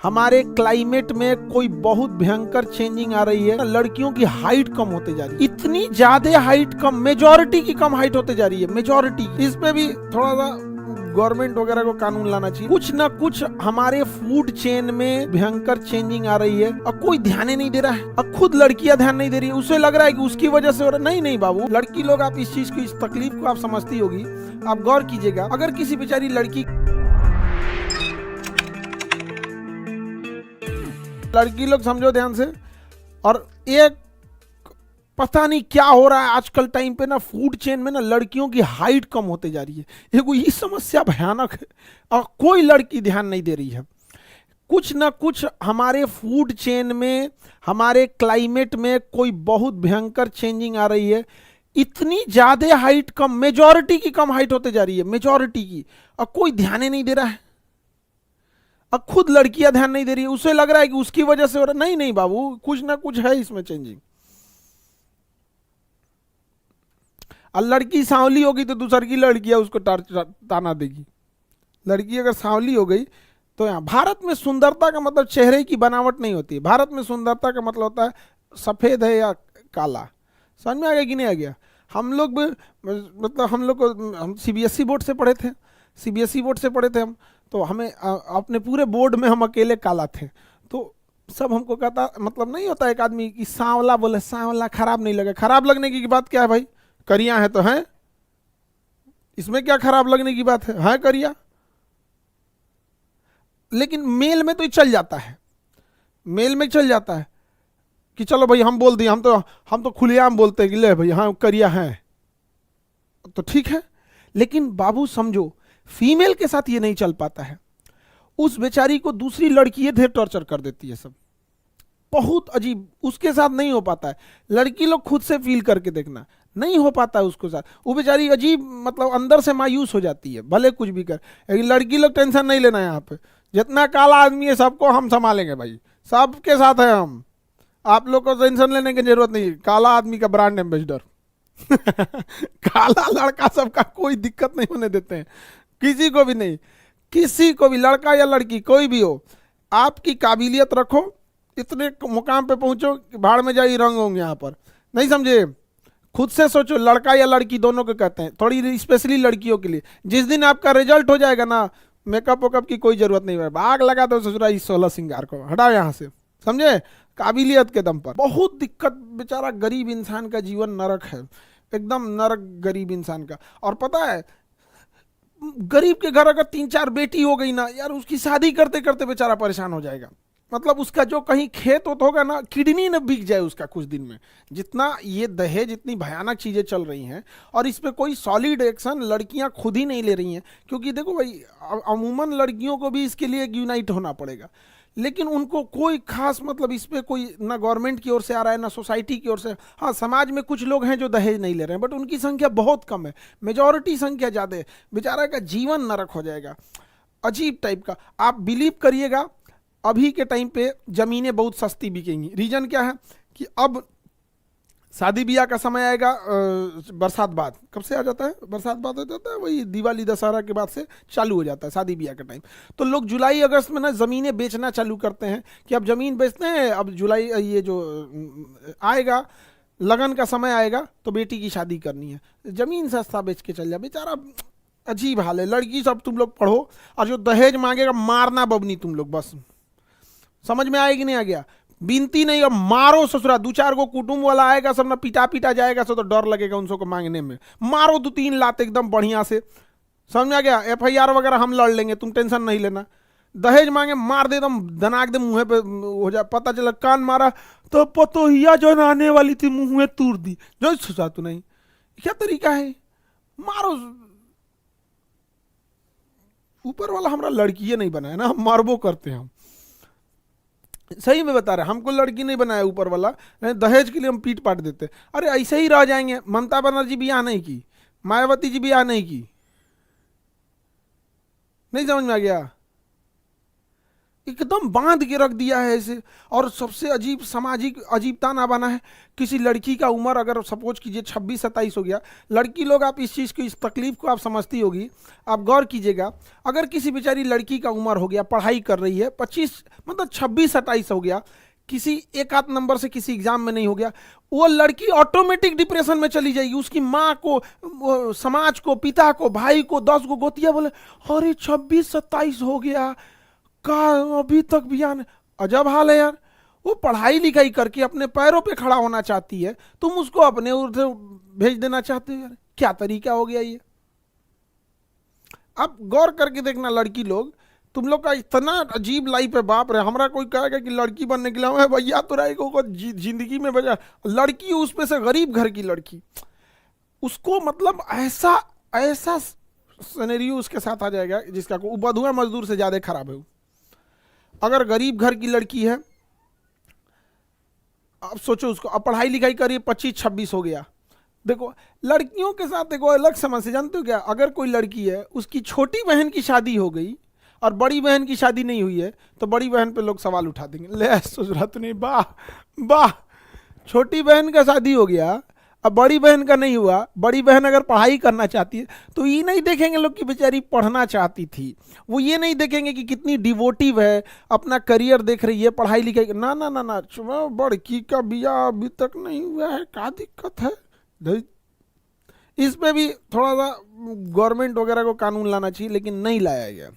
हमारे क्लाइमेट में कोई बहुत भयंकर चेंजिंग आ रही है। लड़कियों की हाइट कम होते जा रही है, इतनी ज्यादा हाइट कम, मेजॉरिटी की कम हाइट होते जा रही है, मेजॉरिटी। इस पे भी थोड़ा सा गवर्नमेंट वगैरह को कानून लाना चाहिए। कुछ ना कुछ हमारे फूड चेन में भयंकर चेंजिंग आ रही है और कोई ध्यान ही नहीं दे रहा है। अब खुद लड़कियां ध्यान नहीं दे रही है, उसे लग रहा है कि उसकी वजह से हो रहा है। नहीं नहीं बाबू, लड़की लोग, आप इस चीज की, इस तकलीफ को आप समझती होगी। आप गौर कीजिएगा, अगर किसी बेचारी लड़की लोग समझो ध्यान से, और एक पता नहीं क्या हो रहा है आजकल टाइम पे ना, फूड चेन में ना लड़कियों की हाइट कम होते जा रही है। ये कोई समस्या भयानक है और कोई लड़की ध्यान नहीं दे रही है। कुछ ना कुछ हमारे फूड चेन में, हमारे क्लाइमेट में कोई बहुत भयंकर चेंजिंग आ रही है। इतनी ज्यादा हाइट कम, मेजॉरिटी की कम हाइट होते जा रही है, मेजॉरिटी की, और कोई ध्यान ही नहीं दे रहा है। अब खुद लड़कियां ध्यान नहीं दे रही है, उसे लग रहा है कि उसकी वजह से हो रहा है। नहीं नहीं बाबू, कुछ ना कुछ है इसमें चेंजिंग। और लड़की सांवली होगी तो दूसर की लड़कियां उसको ताना देगी। लड़की अगर सांवली हो गई तो यहाँ भारत में सुंदरता का मतलब चेहरे की बनावट नहीं होती है। भारत में सुंदरता का मतलब होता है सफेद है या काला। समझ में आ गया कि नहीं आ गया? हम लोग मतलब हम लोग को, हम सीबीएसई बोर्ड से पढ़े थे, सीबीएसई बोर्ड से पढ़े थे हम, तो हमें अपने पूरे बोर्ड में हम अकेले काला थे। तो सब हमको कहता, मतलब नहीं होता एक आदमी कि सांवला बोले, सांवला खराब नहीं लगे। खराब लगने की बात क्या है भाई? करिया है तो है, इसमें क्या खराब लगने की बात है करिया। लेकिन मेल में तो ये चल जाता है, मेल में चल जाता है कि चलो भाई हम बोल दिए, हम तो खुलेआम बोलते हैं कि ले भाई हाँ करिया है, तो ठीक है। लेकिन बाबू समझो, फीमेल के साथ ये नहीं चल पाता है। उस बेचारी को दूसरी लड़की ढेर टॉर्चर कर देती है सब, बहुत अजीब। उसके साथ नहीं हो पाता है। लड़की लोग खुद से फील करके देखना, नहीं हो पाता है उसके साथ। वो बेचारी अजीब, मतलब अंदर से मायूस हो जाती है, भले कुछ भी कर। लेकिन लड़की लोग टेंशन नहीं लेना, यहाँ पे जितना काला आदमी है सबको हम संभालेंगे भाई, सबके साथ है हम। आप लोग को टेंशन लेने की जरूरत नहीं। काला आदमी का ब्रांड एम्बेसडर काला लड़का सबका, कोई दिक्कत नहीं होने देते हैं किसी को भी, नहीं किसी को भी, लड़का या लड़की कोई भी हो। आपकी काबिलियत रखो, इतने मुकाम पे पहुंचो कि भाड़ में जाई रंग होंगे यहाँ पर। नहीं समझे? खुद से सोचो, लड़का या लड़की दोनों को कहते हैं, थोड़ी स्पेशली लड़कियों के लिए। जिस दिन आपका रिजल्ट हो जाएगा ना, मेकअप वेकअप की कोई जरूरत नहीं है। आग लगा दो ससुरा इस 16 सिंगार को, हटाओ यहाँ से। समझे? काबिलियत के दम पर। बहुत दिक्कत, बेचारा गरीब इंसान का जीवन नरक है, एकदम नरक गरीब इंसान का। और पता है, गरीब के घर अगर 3-4 बेटी हो गई ना यार, उसकी शादी करते करते बेचारा परेशान हो जाएगा। मतलब उसका जो कहीं खेत होगा ना, किडनी न बिक जाए उसका कुछ दिन में। जितना ये दहेज, इतनी भयानक चीजें चल रही हैं, और इस पे कोई सॉलिड एक्शन लड़कियां खुद ही नहीं ले रही हैं। क्योंकि देखो भाई, अमूमन लड़कियों को भी इसके लिए यूनाइट होना पड़ेगा, लेकिन उनको कोई खास, मतलब इस पे कोई ना गवर्नमेंट की ओर से आ रहा है ना सोसाइटी की ओर से। हाँ, समाज में कुछ लोग हैं जो दहेज नहीं ले रहे हैं, बट उनकी संख्या बहुत कम है, मेजॉरिटी संख्या ज़्यादा है। बेचारा का जीवन नरक हो जाएगा, अजीब टाइप का। आप बिलीव करिएगा, अभी के टाइम पे ज़मीनें बहुत सस्ती बिकेंगी। रीजन क्या है कि अब शादी ब्याह का समय आएगा, बरसात बाद। कब से आ जाता है? बरसात बाद हो जाता है, वही दिवाली दशहरा के बाद से चालू हो जाता है शादी ब्याह का टाइम। तो लोग जुलाई अगस्त में ना ज़मीनें बेचना चालू करते हैं कि अब ज़मीन बेचते हैं। अब जुलाई, ये जो आएगा लगन का समय आएगा तो बेटी की शादी करनी है, ज़मीन सस्ता बेच के चल जा। बेचारा अजीब हाल है। लड़की सब तुम लोग पढ़ो, और जो दहेज मांगेगा मारना बबनी तुम लोग, बस। समझ में आएगी नहीं आ गया? बिनती नहीं, अब मारो ससुरा। 2-4 को कुटुंब वाला आएगा, सब ना पिटा जाएगा, सब तो डर लगेगा उनको को मांगने में। मारो 2-3 लात एकदम बढ़िया से। समझ में आ गया? एफआईआर वगैरह हम लड़ लेंगे, तुम टेंशन नहीं लेना। दहेज मांगे मार दे, एकदम दनाक दे, मुंह पे हो जाए। पता चला कान मारा तो पतोहिया जो आने वाली थी मुंह में तूर दी। जो सोचा तू नहीं, क्या तरीका है? मारो। ऊपर वाला हमारा लड़की नहीं बनाया ना, हम मारबो करते हैं। हम सही में बता रहे, हमको लड़की नहीं बनाया ऊपर वाला, नहीं दहेज के लिए हम पीट पाट देते। अरे ऐसे ही रह जाएंगे। ममता बनर्जी ब्याह नहीं की, मायावती जी ब्याह नहीं की। नहीं समझ में आ गया? एकदम बांध के रख दिया है इसे। और सबसे अजीब सामाजिक अजीबता ना बना है, किसी लड़की का उम्र अगर सपोज कीजिए 26-27 हो गया, लड़की लोग आप इस चीज़ को, इस तकलीफ को आप समझती होगी, आप गौर कीजिएगा, अगर किसी बेचारी लड़की का उम्र हो गया, पढ़ाई कर रही है, 25 मतलब 26-27 हो गया, किसी एक आध नंबर से किसी एग्जाम में नहीं हो गया, वो लड़की ऑटोमेटिक डिप्रेशन में चली जाएगी। उसकी माँ को, समाज को, पिता को, भाई को 10 गो गोतिया बोले अरे 26-27 हो गया का अभी तक भी आने। अजब हाल है यार। वो पढ़ाई लिखाई करके अपने पैरों पे खड़ा होना चाहती है, तुम उसको अपने उधर भेज देना चाहते हो यार, क्या तरीका हो गया ये। आप गौर करके देखना, लड़की लोग, तुम लोग का इतना अजीब लाइफ है, बाप रे। हमारा कोई कहेगा कि लड़की बनने के लिए हमें भैया तो रहेगा जिंदगी में बजा लड़की, उसमें से गरीब घर की लड़की, उसको मतलब ऐसा ऐसा सिनेरियो उसके साथ आ जाएगा जिसका को बधुआ मजदूर से ज्यादा खराब है वो। अगर गरीब घर की लड़की है, अब सोचो उसको, अब पढ़ाई लिखाई करिए, 25-26 हो गया। देखो लड़कियों के साथ देखो अलग समस्या, जानते हो क्या, अगर कोई लड़की है उसकी छोटी बहन की शादी हो गई और बड़ी बहन की शादी नहीं हुई है, तो बड़ी बहन पे लोग सवाल उठा देंगे, ले सुजरत नहीं, वाह वाह, छोटी बहन का शादी हो गया अब बड़ी बहन का नहीं हुआ। बड़ी बहन अगर पढ़ाई करना चाहती है तो ये नहीं देखेंगे लोग कि बेचारी पढ़ना चाहती थी, वो ये नहीं देखेंगे कि कितनी डिवोटिव है, अपना करियर देख रही है, पढ़ाई लिखाई, ना ना ना ना, बड़की का बिया अभी तक नहीं हुआ है, क्या दिक्कत है। इस पे भी थोड़ा सा गवर्नमेंट वगैरह को कानून लाना चाहिए, लेकिन नहीं लाया गया।